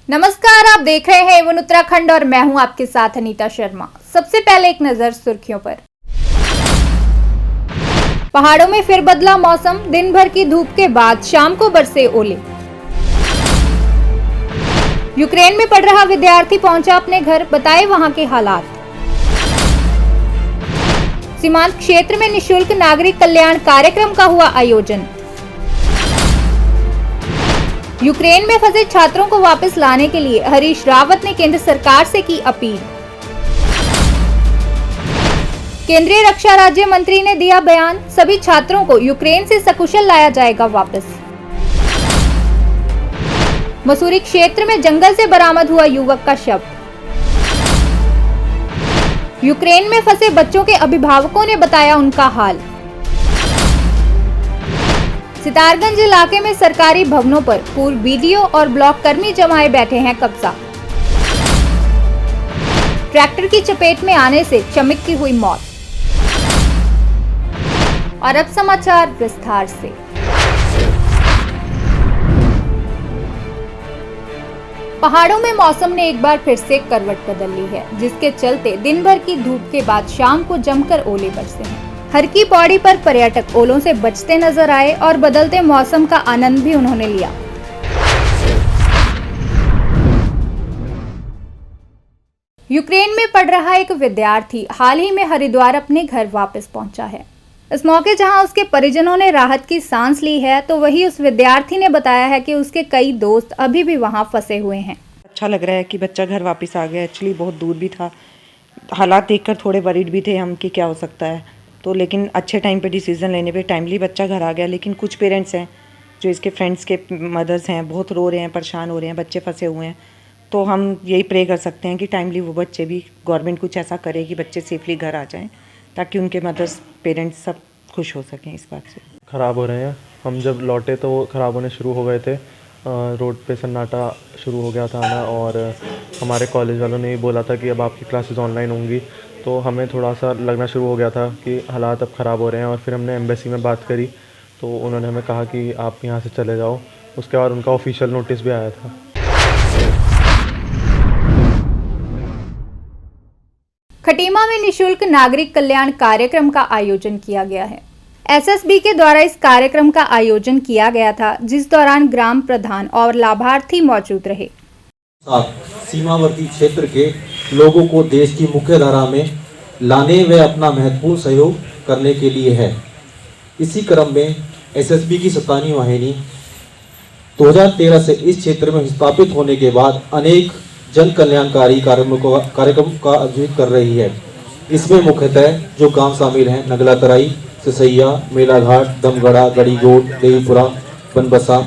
नमस्कार, आप देख रहे हैं एवन उत्तराखंड और मैं हूं आपके साथ अनीता शर्मा। सबसे पहले एक नजर सुर्खियों पर। पहाड़ों में फिर बदला मौसम, दिन भर की धूप के बाद शाम को बरसे ओले। यूक्रेन में पढ़ रहा विद्यार्थी पहुंचा अपने घर, बताए वहां के हालात। सीमांत क्षेत्र में निशुल्क नागरिक कल्याण कार्यक्रम का हुआ आयोजन। यूक्रेन में फंसे छात्रों को वापस लाने के लिए हरीश रावत ने केंद्र सरकार से की अपील। केंद्रीय रक्षा राज्य मंत्री ने दिया बयान, सभी छात्रों को यूक्रेन से सकुशल लाया जाएगा वापस। मसूरी क्षेत्र में जंगल से बरामद हुआ युवक का शव। यूक्रेन में फंसे बच्चों के अभिभावकों ने बताया उनका हाल। सितारगंज इलाके में सरकारी भवनों पर पूर्व बीडीओ और ब्लॉक कर्मी जमाए बैठे हैं कब्जा। ट्रैक्टर की चपेट में आने से श्रमिक की हुई मौत। और अब समाचार विस्तार से। पहाड़ों में मौसम ने एक बार फिर से करवट बदल ली है, जिसके चलते दिन भर की धूप के बाद शाम को जमकर ओले बरसे हैं। हर की पौड़ी पर पर्यटक ओलों से बचते नजर आए और बदलते मौसम का आनंद भी उन्होंने लिया। यूक्रेन में पढ़ रहा एक विद्यार्थी हाल ही में हरिद्वार अपने घर वापस पहुंचा है। इस मौके जहां उसके परिजनों ने राहत की सांस ली है, तो वही उस विद्यार्थी ने बताया है कि उसके कई दोस्त अभी भी वहां फंसे हुए हैं। अच्छा लग रहा है कि बच्चा घर वापस आ गया। एक्चुअली बहुत दूर भी था, हालात देखकर थोड़े वरीड भी थे हम कि क्या हो सकता है, तो लेकिन अच्छे टाइम पे डिसीजन लेने पे टाइमली बच्चा घर आ गया। लेकिन कुछ पेरेंट्स हैं जो इसके फ्रेंड्स के मदर्स हैं, बहुत रो रहे हैं, परेशान हो रहे हैं, बच्चे फंसे हुए हैं। तो हम यही प्रे कर सकते हैं कि टाइमली वो बच्चे भी, गवर्नमेंट कुछ ऐसा करे कि बच्चे सेफली घर आ जाएं, ताकि उनके मदर्स पेरेंट्स सब खुश हो सकें इस बात से। ख़राब हो रहे हैं। हम जब लौटे तो वो ख़राब होने शुरू हो गए थे। रोड पे सन्नाटा शुरू हो गया था आना, और हमारे कॉलेज वालों ने बोला था कि अब आपकी क्लासेस ऑनलाइन होंगी, तो हमें थोड़ा सा लगना शुरू हो गया था कि हालात अब ख़राब हो रहे हैं। और फिर हमने एम्बेसी में बात करी तो उन्होंने हमें कहा कि आप यहाँ से चले जाओ। उसके बाद उनका ऑफिशियल नोटिस भी आया था। खटीमा में निशुल्क नागरिक कल्याण कार्यक्रम का आयोजन किया गया है। एसएसबी के द्वारा इस कार्यक्रम का आयोजन किया गया था, जिस दौरान ग्राम प्रधान और लाभार्थी मौजूद रहे। सीमावर्ती क्षेत्र के लोगों को देश की मुख्य धारा में लाने व अपना महत्वपूर्ण सहयोग करने के लिए है। इसी क्रम में एसएसबी की 27वीं वाहिनी 2013 से इस क्षेत्र में स्थापित होने के बाद अनेक जन कल्याणकारी कार्यक्रम का आयोजित कर रही है। इसमें मुख्यतः जो गांव शामिल हैं नगला तराई, सिसैया, मेलाघाट, दमगढ़ा, गड़ीगोट, देवीपुरा, बनबसा,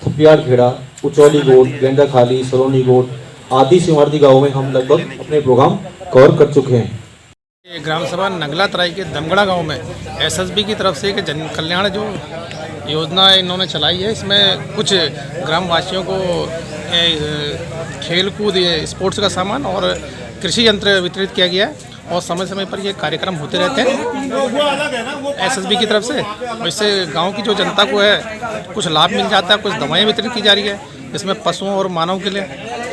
थपियाड़ खेड़ा, उचौली गोट, गेंदा खाली, सलोनी गोट आदि सीमावर्ती गाँवों में हम लगभग अपने प्रोग्राम कवर कर चुके हैं। ग्राम सभा नगला तराई के दमगढ़ा गांव में एसएसबी की तरफ से एक जन कल्याण जो योजना इन्होंने चलाई है, इसमें कुछ ग्रामवासियों को खेल कूद, स्पोर्ट्स का सामान और कृषि यंत्र वितरित किया गया है। और समय समय पर ये कार्यक्रम होते रहते हैं एसएसबी की तरफ से, और इससे गांव की जो जनता को है कुछ लाभ मिल जाता है। कुछ दवाएं वितरित की जा रही है इसमें पशुओं और मानव के लिए,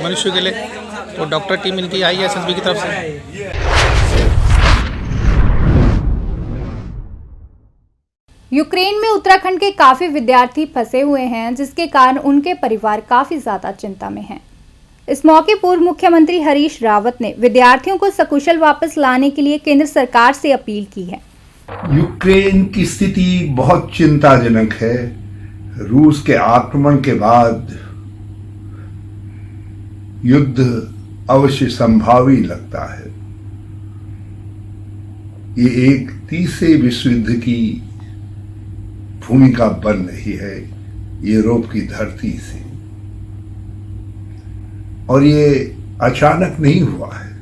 मनुष्य के लिए। तो डॉक्टर टीम इनकी आई है एसएसबी की तरफ से। यूक्रेन में उत्तराखंड के काफी विद्यार्थी फंसे हुए हैं, जिसके कारण उनके परिवार काफी ज्यादा चिंता में हैं। इस मौके पूर्व मुख्यमंत्री हरीश रावत ने विद्यार्थियों को सकुशल वापस लाने के लिए केंद्र सरकार से अपील की है। यूक्रेन की स्थिति बहुत चिंताजनक है। रूस के आक्रमण के बाद युद्ध अवश्य संभावी लगता है। ये एक तीसरे विश्व युद्ध की भूमिका बन रही है यूरोप की धरती से, और ये अचानक नहीं हुआ है।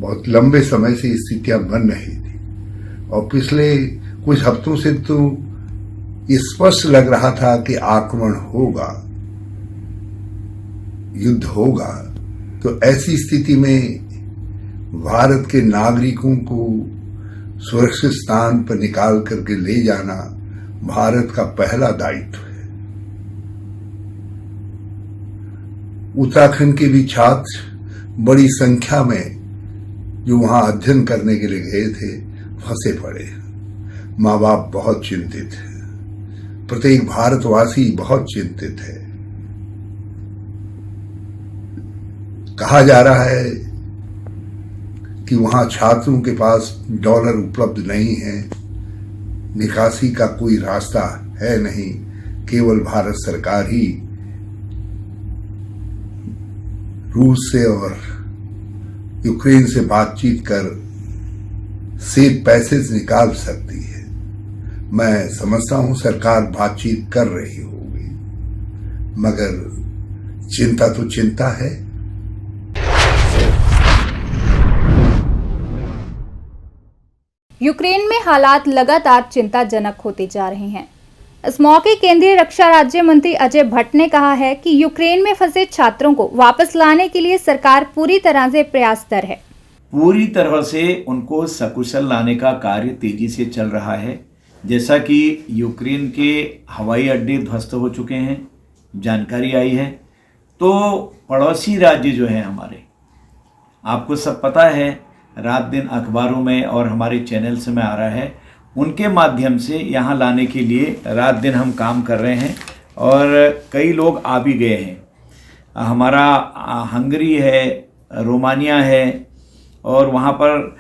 बहुत लंबे समय से स्थितियां बन रही थी, और पिछले कुछ हफ्तों से तो स्पष्ट लग रहा था कि आक्रमण होगा, युद्ध होगा। तो ऐसी स्थिति में भारत के नागरिकों को सुरक्षित स्थान पर निकाल करके ले जाना भारत का पहला दायित्व है। उत्तराखंड के भी छात्र बड़ी संख्या में जो वहां अध्ययन करने के लिए गए थे फंसे पड़े। माँ बाप बहुत चिंतित है, प्रत्येक भारतवासी बहुत चिंतित है। कहा जा रहा है कि वहां छात्रों के पास डॉलर उपलब्ध नहीं है, निकासी का कोई रास्ता है नहीं, केवल भारत सरकार ही रूस से और यूक्रेन से बातचीत कर सेफ पैसेज निकाल सकती है। मैं समझता हूं सरकार बातचीत कर रही होगी, मगर चिंता तो चिंता है। यूक्रेन में हालात लगातार चिंताजनक होते जा रहे हैं। इस मौके केंद्रीय रक्षा राज्य मंत्री अजय भट्ट ने कहा है कि यूक्रेन में फंसे छात्रों को वापस लाने के लिए सरकार पूरी तरह से प्रयासरत है। पूरी तरह से उनको सकुशल लाने का कार्य तेजी से चल रहा है। जैसा कि यूक्रेन के हवाई अड्डे ध्वस्त हो चुके हैं, जानकारी आई है, तो पड़ोसी राज्य जो हैं हमारे, आपको सब पता है, रात दिन अखबारों में और हमारे चैनल्स में आ रहा है, उनके माध्यम से यहाँ लाने के लिए रात दिन हम काम कर रहे हैं और कई लोग आ भी गए हैं। हमारा हंगरी है, रोमानिया है और वहाँ पर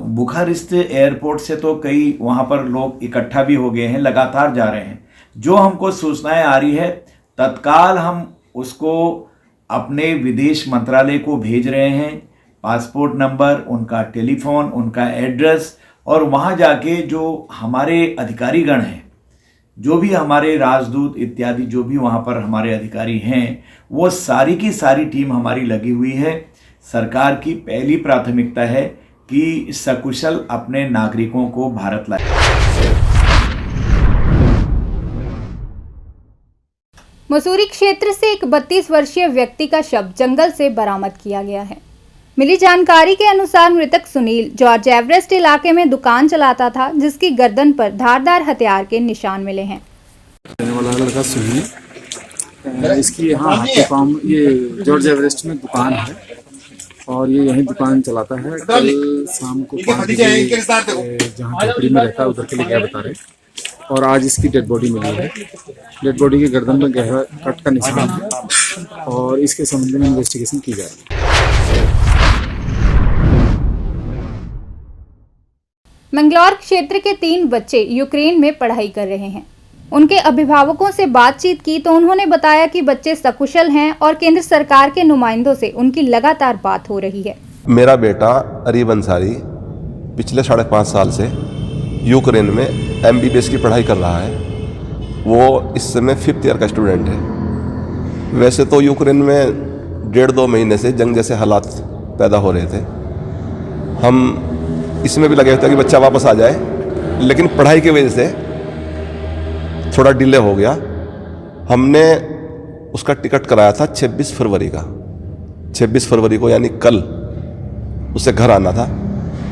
बुखारेस्ट एयरपोर्ट से तो कई वहाँ पर लोग इकट्ठा भी हो गए हैं, लगातार जा रहे हैं। जो हमको सूचनाएं आ रही है तत्काल हम उसको अपने विदेश मंत्रालय को भेज रहे हैं, पासपोर्ट नंबर, उनका टेलीफोन, उनका एड्रेस, और वहाँ जाके जो हमारे अधिकारीगण हैं, जो भी हमारे राजदूत इत्यादि जो भी वहाँ पर हमारे अधिकारी हैं, वो सारी की सारी टीम हमारी लगी हुई है। सरकार की पहली प्राथमिकता है कि सकुशल अपने नागरिकों को भारत लाए। मसूरी क्षेत्र से एक 32 वर्षीय व्यक्ति का शव जंगल से बरामद किया गया है। मिली जानकारी के अनुसार मृतक सुनील जॉर्ज एवरेस्ट इलाके में दुकान चलाता था, जिसकी गर्दन पर धारदार हथियार के निशान मिले हैं। रहने वाला लड़का सुनील, इसकी यहाँ हाथी फार्म ये जॉर्ज एवरेस्ट में दुकान है और ये यहीं दुकान चलाता है। कल शाम को 5 बजे जहाँ झोपड़ी में रहता है उधर के लिए गया बता रहे, और आज इसकी डेड बॉडी मिली है। डेड बॉडी के गर्दन में गहरा कट का निशान है और इसके संबंध में इन्वेस्टिगेशन की जा रही है। मंगलौर क्षेत्र के 3 बच्चे यूक्रेन में पढ़ाई कर रहे हैं। उनके अभिभावकों से बातचीत की तो उन्होंने बताया कि बच्चे सकुशल हैं और केंद्र सरकार के नुमाइंदों से उनकी लगातार बात हो रही है। मेरा बेटा अरीब अंसारी पिछले 5.5 साल से यूक्रेन में MBBS की पढ़ाई कर रहा है। वो इस समय 5th ईयर का स्टूडेंट है। वैसे तो यूक्रेन में 1.5-2 महीने से जंग जैसे हालात पैदा हो रहे थे। हम इसमें भी लगे होते कि बच्चा वापस आ जाए, लेकिन पढ़ाई की वजह से थोड़ा डिले हो गया। हमने उसका टिकट कराया था 26 फरवरी का। 26 फरवरी को यानी कल उसे घर आना था,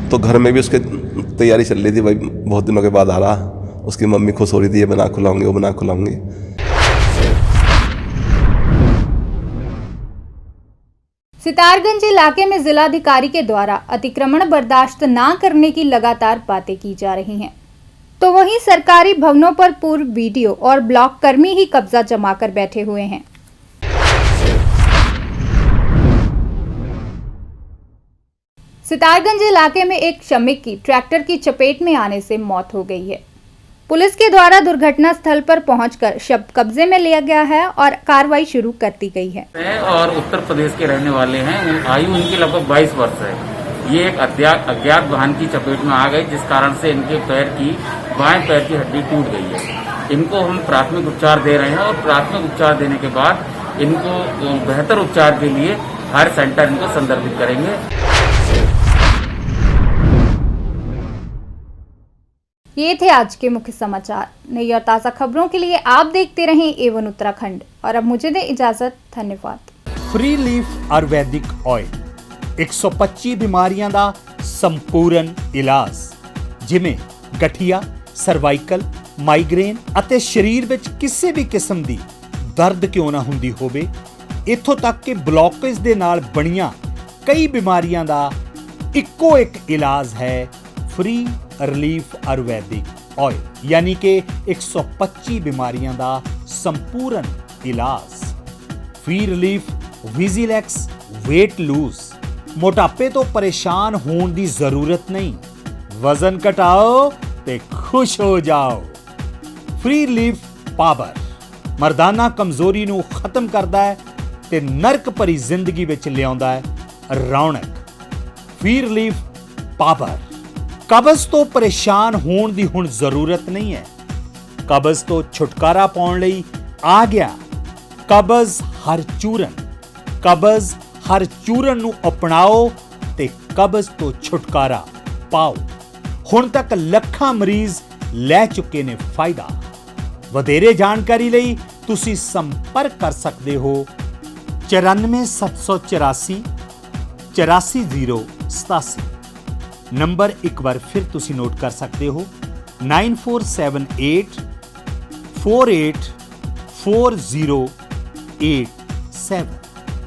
तो घर में भी उसकी तैयारी चल रही थी। भाई बहुत दिनों के बाद आ रहा, उसकी मम्मी खुश हो रही थी, ये बना खिलाऊंगी, वो बना खिलाऊंगी। सितारगंज इलाके में जिलाधिकारी के द्वारा अतिक्रमण बर्दाश्त न करने की लगातार बातें की जा रही हैं, तो वहीं सरकारी भवनों पर पूर्व बीडीओ और ब्लॉक कर्मी ही कब्जा जमाकर बैठे हुए हैं। सितारगंज इलाके में एक श्रमिक की ट्रैक्टर की चपेट में आने से मौत हो गई है। पुलिस के द्वारा दुर्घटना स्थल पर पहुंचकर शव कब्जे में लिया गया है और कार्रवाई शुरू कर दी गई है। और उत्तर प्रदेश के रहने वाले हैं, आयु इनकी लगभग 22 वर्ष है। ये एक अज्ञात वाहन की चपेट में आ गए, जिस कारण से इनके बाएं पैर की हड्डी टूट गई है। इनको हम प्राथमिक उपचार दे रहे हैं और प्राथमिक उपचार देने के बाद इनको बेहतर उपचार के लिए हायर सेंटर इनको संदर्भित करेंगे। ये थे आज के मुख्य समाचार। नई और ताज़ा खबरों के लिए आप देखते रहें A1 उत्तराखंड, और अब मुझे दें इजाजत। धन्यवाद। फ्री लीफ आयुर्वेदिक ऑयल 125 बीमारियां दा संपूर्ण इलाज, जिमें गठिया, सर्वाइकल, माइग्रेन ਅਤੇ शरीर ਵਿੱਚ ਕਿਸੇ भी किस्म ਦੀ दर्द क्यों ना ਹੁੰਦੀ ਹੋਵੇ, ਇੱਥੋਂ ਤੱਕ ਕਿ ਬਲੌਕੇਜ ਦੇ ਨਾਲ ਬਣੀਆਂ ਕਈ ਬਿਮਾਰੀਆਂ ਦਾ ਇੱਕੋ ਇੱਕ ਇਲਾਜ ਹੈ ਫ੍ਰੀ ਰਿਲੀਫ ਆਯੁਰਵੈਦਿਕ ਆਇਲ, ਯਾਨੀ ਕਿ 125 ਬਿਮਾਰੀਆਂ ਦਾ ਸੰਪੂਰਨ ਇਲਾਜ। ਫ੍ਰੀ ਰਿਲੀਫ ਵਿਜ਼ੀਲੈਕਸ weight लूज, मोटापे तो परेशान होने की जरूरत नहीं, वजन घटाओ ते खुश हो जाओ। फ्री रिलीफ पावर मर्दाना कमजोरी नू खत्म करता है ते नरक भरी जिंदगी विच लियाउंदा है रौनक। फ्री रिलीफ पावर कब्ज तो परेशान होने की हुण जरूरत नहीं है, कब्ज तो छुटकारा पाउण लई आ गया कब्ज हर चूरन। कब्ज हर चूरन नू अपनाओ ते कब्ज तो छुटकारा पाओ। हुण तक लखां मरीज लै चुके ने फायदा। वधेरे जानकारी लई तुसी संपर्क कर सकते हो 94 784 84087। नंबर एक बार फिर तुसी नोट कर सकते हो 9478 48 4087।